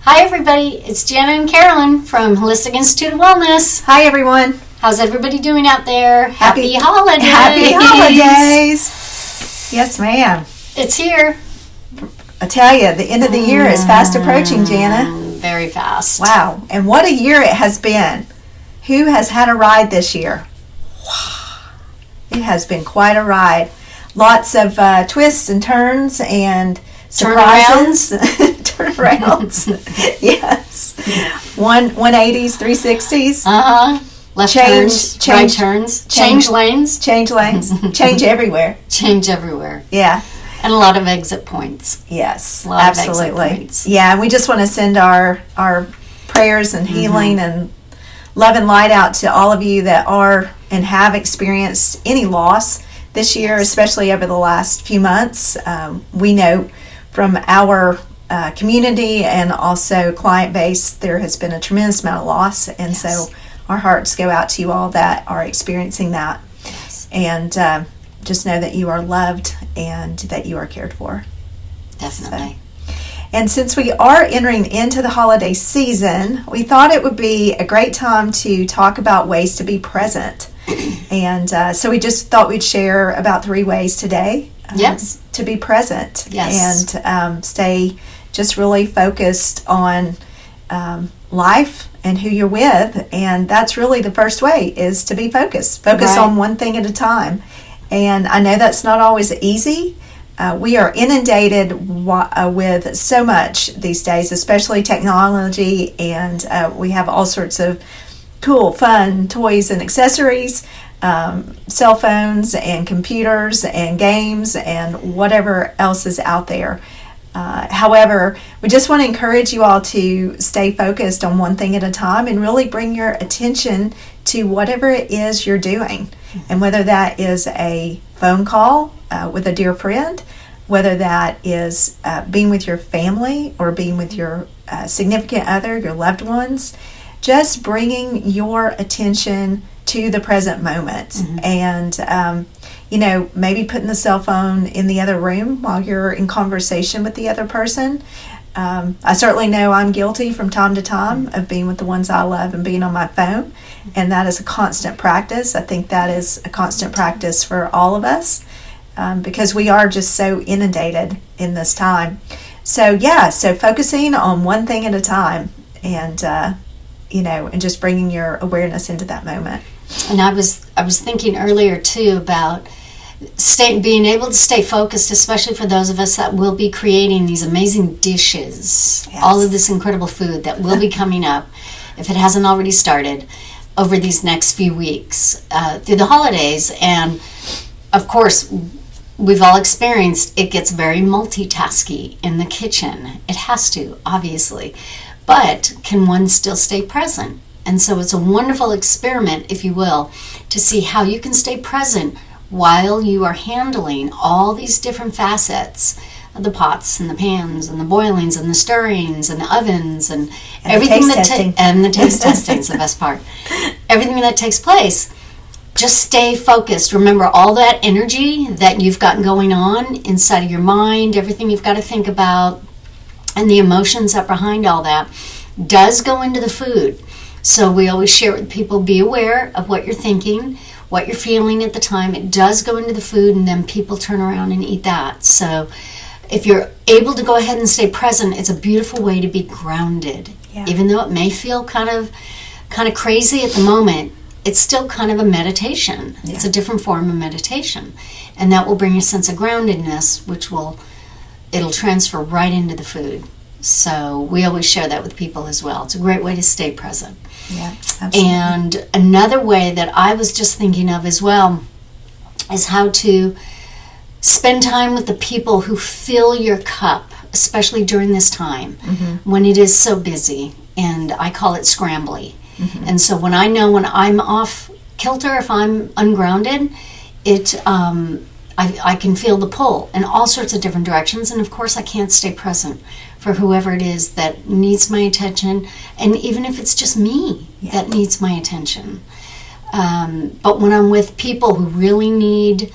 Hi everybody, it's Jana and Carolyn from Holistic Institute of Wellness. Hi everyone. How's everybody doing out there? Happy holidays. Happy holidays. Yes, ma'am. It's here. I tell you, the end of the year is fast approaching, Jana. Very fast. Wow. And what a year it has been. Who has had a ride this year? It has been quite a ride. Lots of twists and turns and surprises. Turnarounds. Yes. 180s, 360s. Left turns, right turns, change lanes. Change lanes. Change everywhere. Change everywhere. Yeah. And a lot of exit points. Yes, Absolutely. Of exit points. Yeah, and we just want to send our prayers and healing and love and light out to all of you that are and have experienced any loss this year, especially over the last few months. We know from our community and also client base, there has been a tremendous amount of loss, and so our hearts go out to you all that are experiencing that. Yes. And just know that you are loved and that you are cared for. Definitely. So, and since we are entering into the holiday season, we thought it would be a great time to talk about ways to be present. And so we just thought we'd share about 3 ways today to be present. Yes. And stay just really focused on life and who you're with. And that's really the first way, is to be focused. Focus on one thing at a time. And I know that's not always easy. We are inundated with so much these days, especially technology, and we have all sorts of cool, fun toys and accessories, cell phones and computers and games and whatever else is out there. However, we just want to encourage you all to stay focused on one thing at a time and really bring your attention to whatever it is you're doing. And whether that is a phone call with a dear friend, whether that is being with your family or being with your significant other, your loved ones, just bringing your attention to the present moment. And maybe putting the cell phone in the other room while you're in conversation with the other person. I certainly know I'm guilty from time to time of being with the ones I love and being on my phone, and that is a constant practice. I think that is a constant practice for all of us, because we are just so inundated in this time. So focusing on one thing at a time, and and just bringing your awareness into that moment. And I was thinking earlier too about being able to stay focused, especially for those of us that will be creating these amazing dishes, all of this incredible food that will be coming up, if it hasn't already started, over these next few weeks through the holidays. And of course, we've all experienced it gets very multitasky in the kitchen. It has to, obviously. But can one still stay present? And so it's a wonderful experiment, if you will, to see how you can stay present while you are handling all these different facets of the pots and the pans and the boilings and the stirrings and the ovens and everything and the taste testing is the best part. Everything that takes place. Just stay focused. Remember all that energy that you've got going on inside of your mind, everything you've got to think about, and the emotions that behind all that does go into the food. So we always share with people, be aware of what you're thinking, what you're feeling at the time. It does go into the food, and then people turn around and eat that. So if you're able to go ahead and stay present, it's a beautiful way to be grounded. Yeah. Even though it may feel kind of crazy at the moment, it's still kind of a meditation. Yeah. It's a different form of meditation. And that will bring a sense of groundedness, it'll transfer right into the food. So we always share that with people as well. It's a great way to stay present. Yeah, absolutely. And another way that I was just thinking of as well is how to spend time with the people who fill your cup, especially during this time when it is so busy, and I call it scrambly. And so when I'm off kilter, if I'm ungrounded, I can feel the pull in all sorts of different directions, and of course I can't stay present for whoever it is that needs my attention, and even if it's just me that needs my attention. But when I'm with people who really need,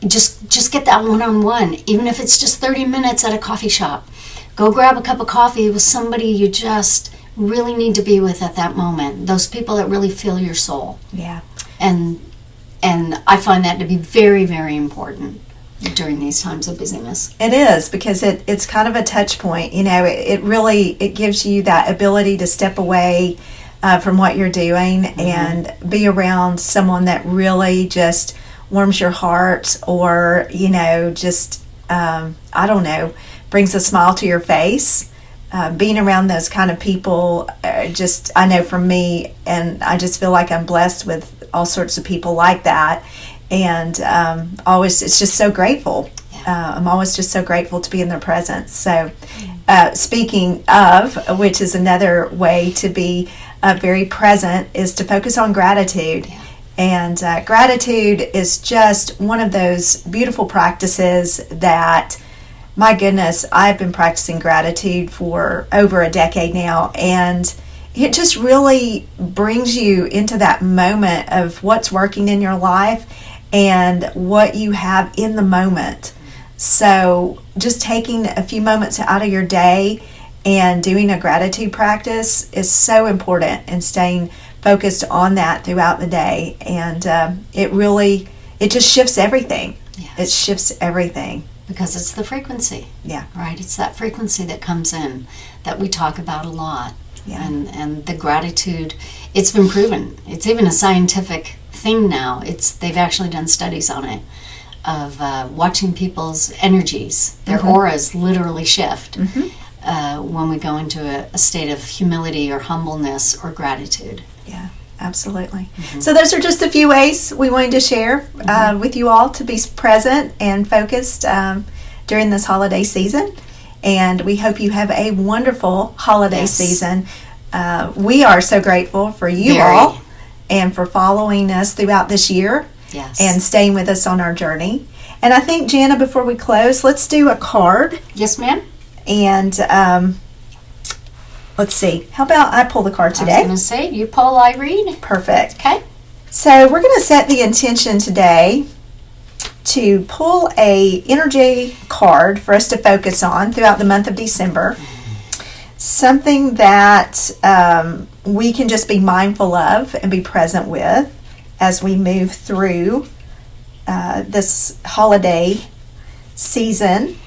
just get that one-on-one, even if it's just 30 minutes at a coffee shop Go grab a cup of coffee with somebody you just really need to be with at that moment. Those people that really fill your soul. Yeah. And I find that to be very, very important during these times of busyness. It is, because it's kind of a touch point. It really gives you that ability to step away from what you're doing and be around someone that really just warms your heart, or just I don't know, brings a smile to your face. Being around those kind of people, I know for me, and I just feel like I'm blessed with all sorts of people like that. And it's just so grateful. I'm always just so grateful to be in their presence. So speaking of, which is another way to be very present, is to focus on gratitude. Yeah. And gratitude is just one of those beautiful practices that, my goodness, I've been practicing gratitude for over a decade now, and it just really brings you into that moment of what's working in your life and what you have in the moment. So just taking a few moments out of your day and doing a gratitude practice is so important, and staying focused on that throughout the day. And it just shifts everything. Yes. It shifts everything. Because it's the frequency. Yeah. Right? It's that frequency that comes in that we talk about a lot. Yeah. And the gratitude, it's been proven. It's even a scientific thing now. They've actually done studies on it, of watching people's energies. Their auras literally shift when we go into a state of humility or humbleness or gratitude. Yeah, absolutely. So those are just a few ways we wanted to share with you all to be present and focused during this holiday season. And we hope you have a wonderful holiday season. We are so grateful for you all and for following us throughout this year and staying with us on our journey. And I think, Jana, before we close, let's do a card. Yes, ma'am. And let's see. How about I pull the card today? I was going to say, you pull, I read. Perfect. Okay. So we're going to set the intention today to pull a energy card for us to focus on throughout the month of December. Something that we can just be mindful of and be present with as we move through this holiday season.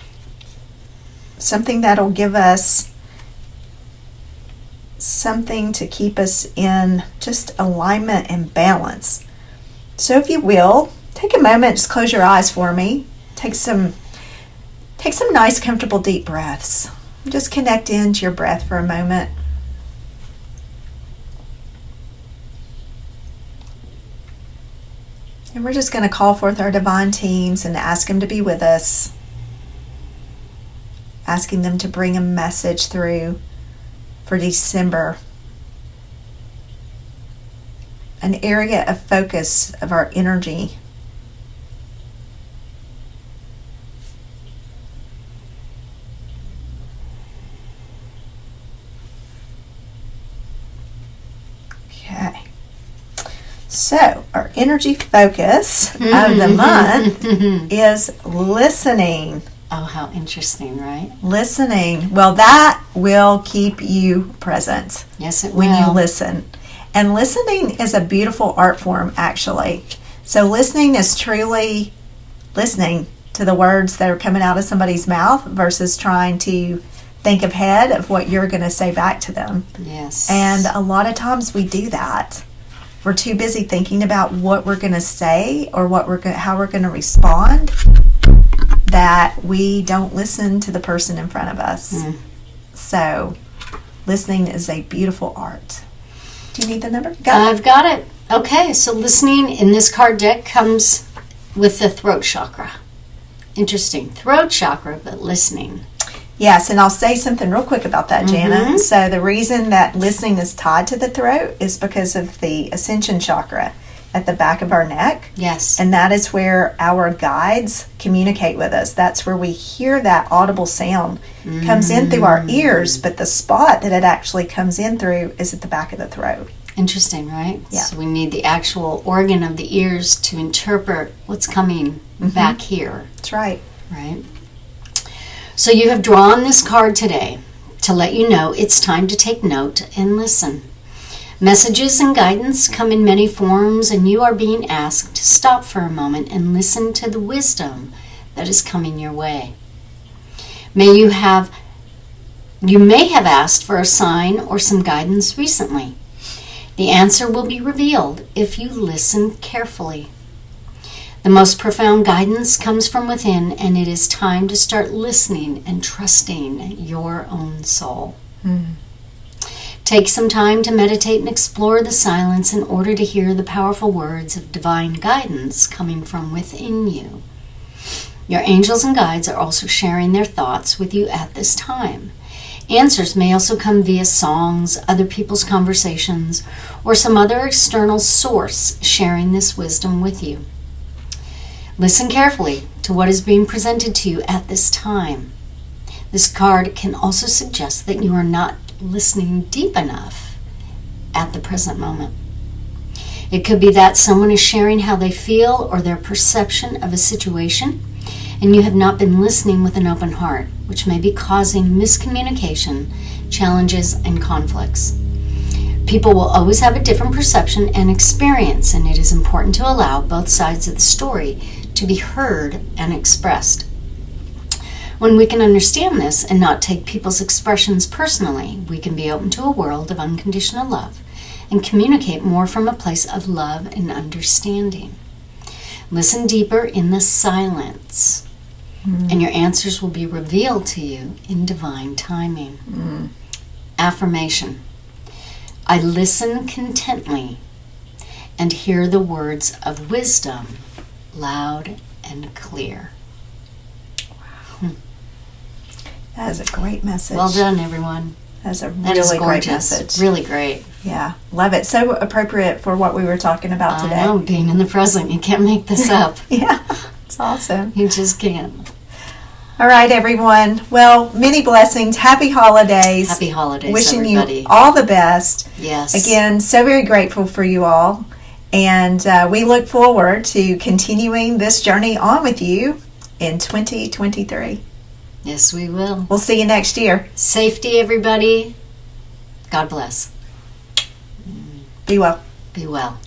Something that'll give us something to keep us in just alignment and balance. So if you will, take a moment, just close your eyes for me. Take some nice, comfortable, deep breaths. Just connect into your breath for a moment. And we're just going to call forth our divine teams and ask them to be with us. Asking them to bring a message through for December. An area of focus of our energy. Okay. So, our energy focus of the month is listening. Oh, how interesting, right? Listening. Well, that will keep you present. Yes, it will. When you listen. And listening is a beautiful art form, actually. So listening is truly listening to the words that are coming out of somebody's mouth versus trying to think ahead of what you're going to say back to them. Yes. And a lot of times we do that. We're too busy thinking about what we're going to say or how we're going to respond, that we don't listen to the person in front of us. So listening is a beautiful art. Do you need the number? I've got it. Okay, so listening in this card deck comes with the throat chakra. Interesting. Throat chakra, but listening. Yes, and I'll say something real quick about that, Jana. So the reason that listening is tied to the throat is because of the ascension chakra at the back of our neck. Yes. And that is where our guides communicate with us. That's where we hear that audible sound. Comes in through our ears, but the spot that it actually comes in through is at the back of the throat. Interesting, right? Yeah. So we need the actual organ of the ears to interpret what's coming back here. That's right. Right? So you have drawn this card today to let you know it's time to take note and listen. Messages and guidance come in many forms, and you are being asked to stop for a moment and listen to the wisdom that is coming your way. You may have asked for a sign or some guidance recently. The answer will be revealed if you listen carefully. The most profound guidance comes from within, and it is time to start listening and trusting your own soul. Take some time to meditate and explore the silence in order to hear the powerful words of divine guidance coming from within you. Your angels and guides are also sharing their thoughts with you at this time. Answers may also come via songs, other people's conversations, or some other external source sharing this wisdom with you. Listen carefully to what is being presented to you at this time. This card can also suggest that you are not listening deep enough at the present moment. It could be that someone is sharing how they feel or their perception of a situation, and you have not been listening with an open heart, which may be causing miscommunication, challenges, and conflicts. People will always have a different perception and experience, and it is important to allow both sides of the story to be heard and expressed. When we can understand this and not take people's expressions personally, we can be open to a world of unconditional love and communicate more from a place of love and understanding. Listen deeper in the silence, and your answers will be revealed to you in divine timing. Affirmation. I listen contently and hear the words of wisdom loud and clear. That is a great message. Well done, everyone. That's a That is really great gorgeous. message. Really great. Yeah, love it. So appropriate for what we were talking about today. I know, being in the present. You can't make this up. Yeah, it's awesome. You just can't. All right, everyone. Well, many blessings. Happy holidays. Happy holidays, Wishing everybody. you all the best. Yes. Again, so very grateful for you all. And we look forward to continuing this journey on with you in 2023. Yes, we will. We'll see you next year. Safety, everybody. God bless. Be well. Be well.